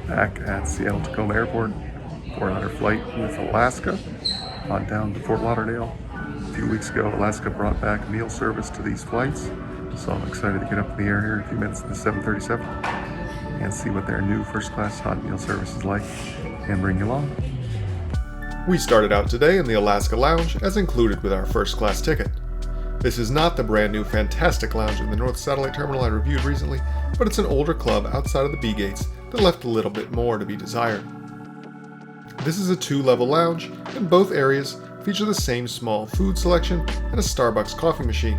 Back at Seattle-Tacoma Airport for another flight with Alaska on down to Fort Lauderdale. A few weeks ago, Alaska brought back meal service to these flights, so I'm excited to get up in the air here in a few minutes in the 737 and see what their new first-class hot meal service is like and bring you along. We started out today in the Alaska Lounge as included with our first-class ticket. This is not the brand new fantastic lounge in the North Satellite Terminal I reviewed recently, but it's an older club outside of the B gates that left a little bit more to be desired. This is a 2-level lounge, and both areas feature the same small food selection and a Starbucks coffee machine.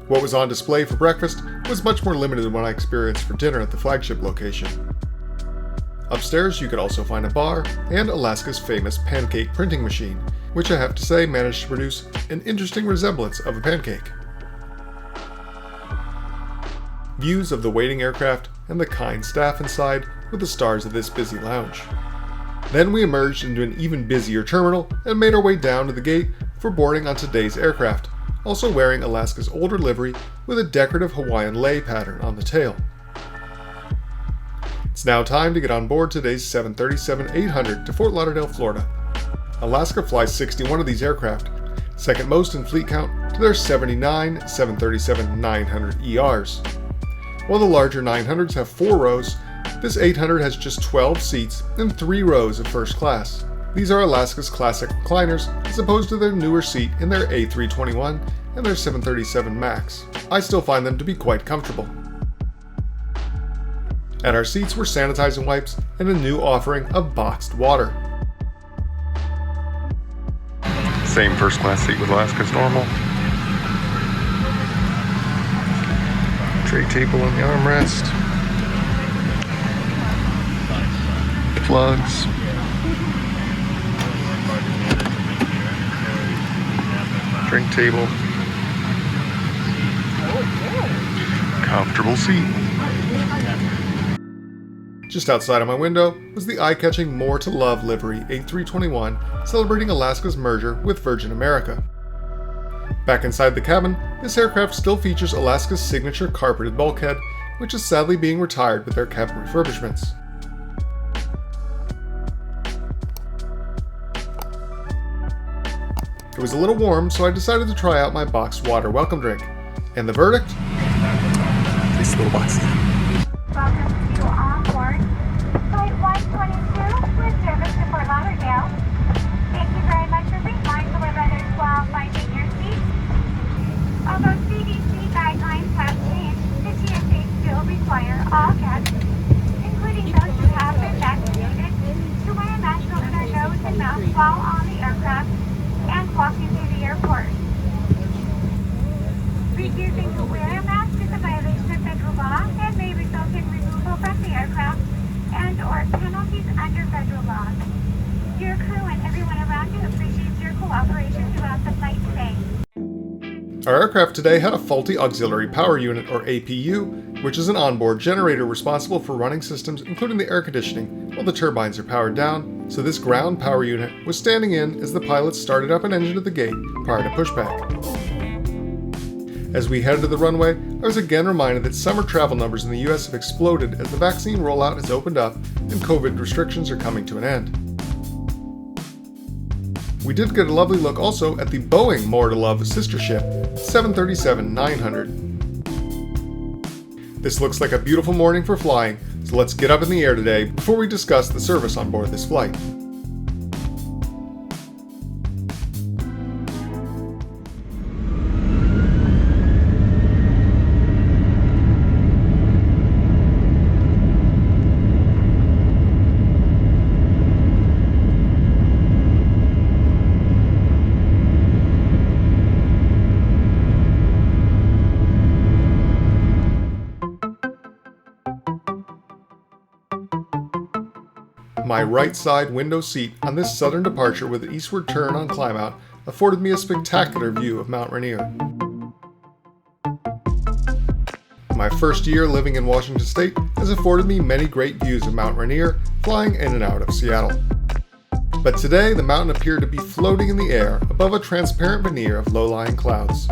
What was on display for breakfast was much more limited than what I experienced for dinner at the flagship location. Upstairs you could also find a bar and Alaska's famous pancake printing machine, which I have to say managed to produce an interesting resemblance of a pancake. Views of the waiting aircraft and the kind staff inside were the stars of this busy lounge. Then we emerged into an even busier terminal and made our way down to the gate for boarding on today's aircraft, also wearing Alaska's older livery with a decorative Hawaiian lei pattern on the tail. It's now time to get on board today's 737-800 to Fort Lauderdale, Florida. Alaska flies 61 of these aircraft, second most in fleet count to their 79 737-900 ERs. While the larger 900s have 4 rows, this 800 has just 12 seats and 3 rows of first class. These are Alaska's classic recliners, as opposed to their newer seat in their A321 and their 737 MAX. I still find them to be quite comfortable. At our seats were sanitizing wipes and a new offering of boxed water. Same first class seat with Alaska as normal. Tray table on the armrest. Plugs. Drink table. Comfortable seat. Just outside of my window was the eye-catching More to Love livery A321 celebrating Alaska's merger with Virgin America. Back inside the cabin, this aircraft still features Alaska's signature carpeted bulkhead, which is sadly being retired with their cabin refurbishments. It was a little warm, so I decided to try out my boxed water welcome drink. And the verdict? These little boxes. Welcome to onboard Flight 122 with service to Fort Lauderdale. Thank you very much for being mindful of others while finding your seat. Although CDC guidelines have changed, the TSA still require all guests, including those who have been vaccinated, to wear a mask over their nose and mouth while on the aircraft and walking through the airport. Refusing to wear a mask is a violation of federal law and may result in removal from the aircraft and/or penalties under federal law. Your crew and everyone around you appreciates your cooperation throughout the flight today. Our aircraft today had a faulty auxiliary power unit, or APU, which is an onboard generator responsible for running systems including the air conditioning while the turbines are powered down, so this ground power unit was standing in as the pilots started up an engine at the gate prior to pushback. As we headed to the runway, I was again reminded that summer travel numbers in the US have exploded as the vaccine rollout has opened up and COVID restrictions are coming to an end. We did get a lovely look also at the Boeing More to Love sister ship, 737-900. This looks like a beautiful morning for flying, so let's get up in the air today before we discuss the service on board this flight. My right side window seat on this southern departure with an eastward turn on climb-out afforded me a spectacular view of Mount Rainier. My first year living in Washington State has afforded me many great views of Mount Rainier, flying in and out of Seattle. But today, the mountain appeared to be floating in the air above a transparent veneer of low-lying clouds.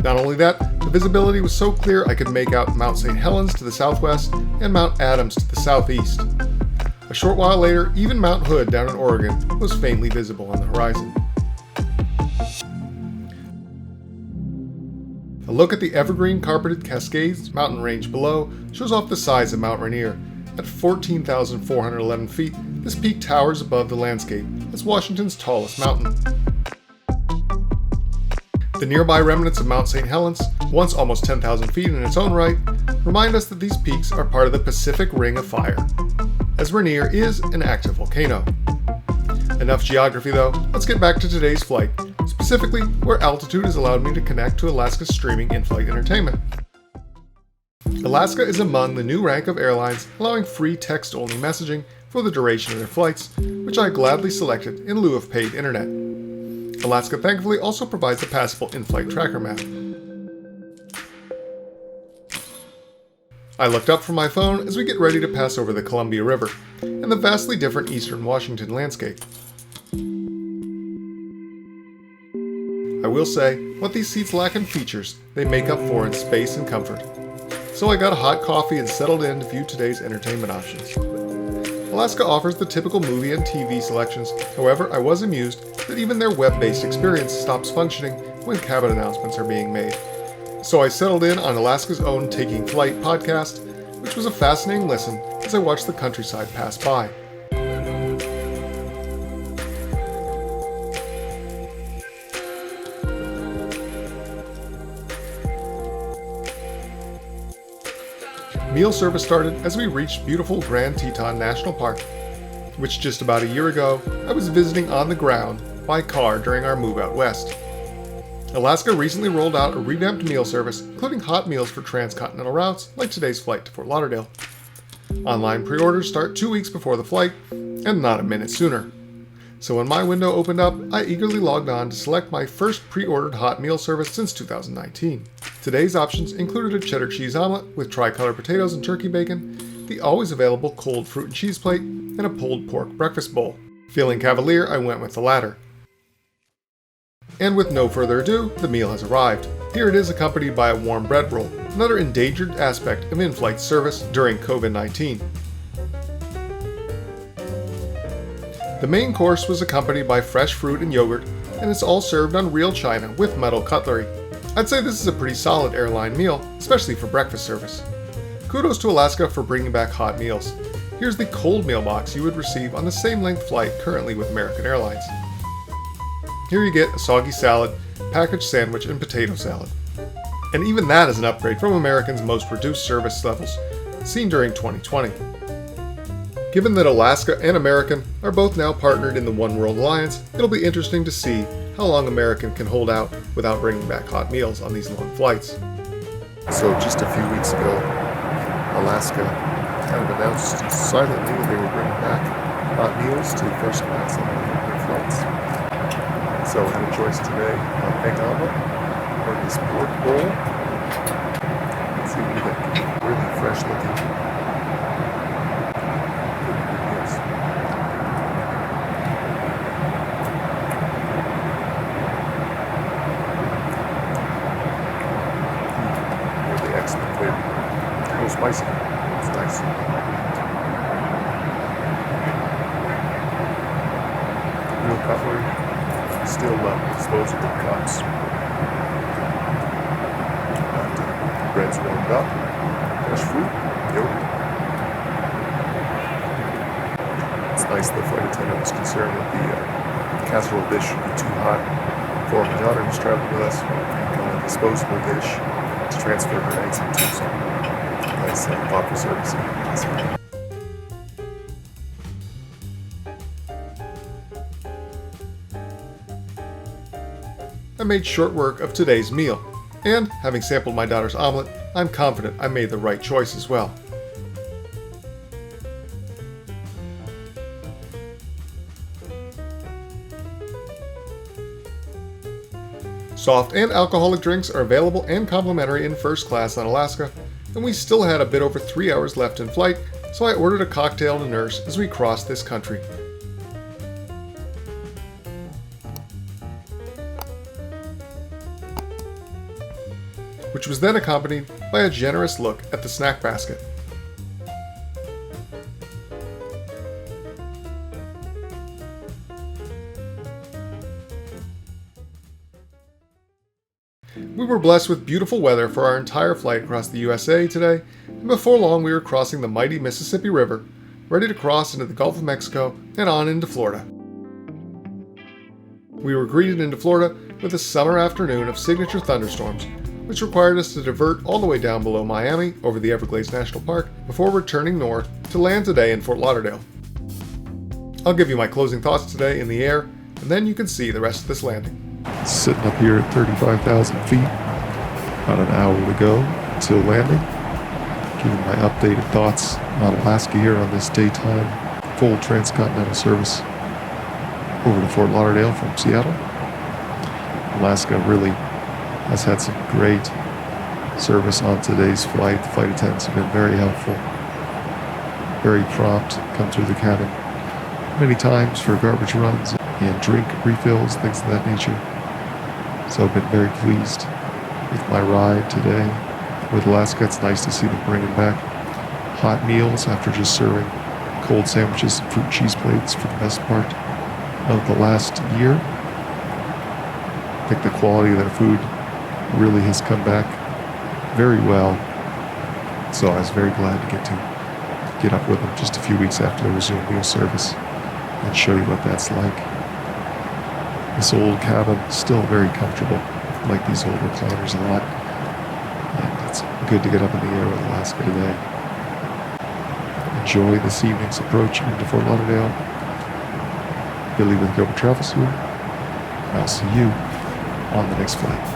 Not only that, The visibility was so clear I could make out Mount St. Helens to the southwest and Mount Adams to the southeast. A short while later, even Mount Hood down in Oregon was faintly visible on the horizon. A look at the evergreen carpeted Cascades mountain range below shows off the size of Mount Rainier. At 14,411 feet, this peak towers above the landscape as Washington's tallest mountain. The nearby remnants of Mount St. Helens, once almost 10,000 feet in its own right, remind us that these peaks are part of the Pacific Ring of Fire, as Rainier is an active volcano. Enough geography though, let's get back to today's flight, specifically where altitude has allowed me to connect to Alaska's streaming in-flight entertainment. Alaska is among the new rank of airlines allowing free text-only messaging for the duration of their flights, which I gladly selected in lieu of paid internet. Alaska thankfully also provides a passable in-flight tracker map. I looked up from my phone as we get ready to pass over the Columbia River and the vastly different eastern Washington landscape. I will say, what these seats lack in features, they make up for in space and comfort. So I got a hot coffee and settled in to view today's entertainment options. Alaska offers the typical movie and TV selections, however I was amused that even their web-based experience stops functioning when cabin announcements are being made. So I settled in on Alaska's own Taking Flight podcast, which was a fascinating listen as I watched the countryside pass by. Meal service started as we reached beautiful Grand Teton National Park, which just about a year ago I was visiting on the ground by car during our move out west. Alaska recently rolled out a revamped meal service, including hot meals for transcontinental routes like today's flight to Fort Lauderdale. Online pre-orders start 2 weeks before the flight, and not a minute sooner. So when my window opened up, I eagerly logged on to select my first pre-ordered hot meal service since 2019. Today's options included a cheddar cheese omelet with tricolor potatoes and turkey bacon, the always available cold fruit and cheese plate, and a pulled pork breakfast bowl. Feeling cavalier, I went with the latter. And with no further ado, the meal has arrived. Here it is accompanied by a warm bread roll, another endangered aspect of in-flight service during COVID-19. The main course was accompanied by fresh fruit and yogurt, and it's all served on real china with metal cutlery. I'd say this is a pretty solid airline meal, especially for breakfast service. Kudos to Alaska for bringing back hot meals. Here's the cold meal box you would receive on the same length flight currently with American Airlines. Here you get a soggy salad, packaged sandwich, and potato salad. And even that is an upgrade from American's most reduced service levels, seen during 2020. Given that Alaska and American are both now partnered in the One World Alliance, it'll be interesting to see how long American can hold out without bringing back hot meals on these long flights. So just a few weeks ago, Alaska kind of announced silently that they were bringing back hot meals to first class on their flights. So I had a choice today of egg omelet or this pork bowl. Let's see what we get. Really fresh looking. Spicy. It's nice. Real cutlery. Still disposable cups. Bread's warmed up. Fresh fruit. Yogurt. It's nice the flight attendant was concerned that the casserole dish would be too hot for my daughter who's traveling with us. A disposable dish to transfer her eggs into. So nice thoughtful service. I made short work of today's meal, and having sampled my daughter's omelet, I'm confident I made the right choice as well. Soft and alcoholic drinks are available and complimentary in first class on Alaska, and we still had a bit over 3 hours left in flight, so I ordered a cocktail to nurse as we crossed this country. which was then accompanied by a generous look at the snack basket. We were blessed with beautiful weather for our entire flight across the USA today, and before long we were crossing the mighty Mississippi River, ready to cross into the Gulf of Mexico and on into Florida. We were greeted into Florida with a summer afternoon of signature thunderstorms, which required us to divert all the way down below Miami over the Everglades National Park before returning north to land today in Fort Lauderdale. I'll give you my closing thoughts today in the air, and then you can see the rest of this landing. Sitting up here at 35,000 feet, about an hour to go until landing. Giving my updated thoughts on Alaska here on this daytime full transcontinental service over to Fort Lauderdale from Seattle. Alaska really has had some great service on today's flight. The flight attendants have been very helpful, very prompt, come through the cabin many times for garbage runs and drink refills, things of that nature. So I've been very pleased with my ride today with Alaska. It's nice to see them bringing back hot meals after just serving cold sandwiches and fruit cheese plates for the best part of the last year. I think the quality of their food really has come back very well. So I was very glad to get up with them just a few weeks after they resumed meal service and show you what that's like. This old cabin is still very comfortable. I like these old recliners a lot. And it's good to get up in the air with Alaska today. Enjoy this evening's approach into Fort Lauderdale. Billy with Global Travels here. And I'll see you on the next flight.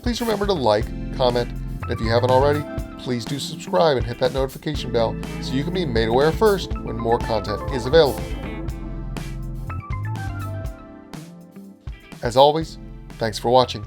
Please remember to like, comment, and if you haven't already, please do subscribe and hit that notification bell so you can be made aware first when more content is available. As always, thanks for watching.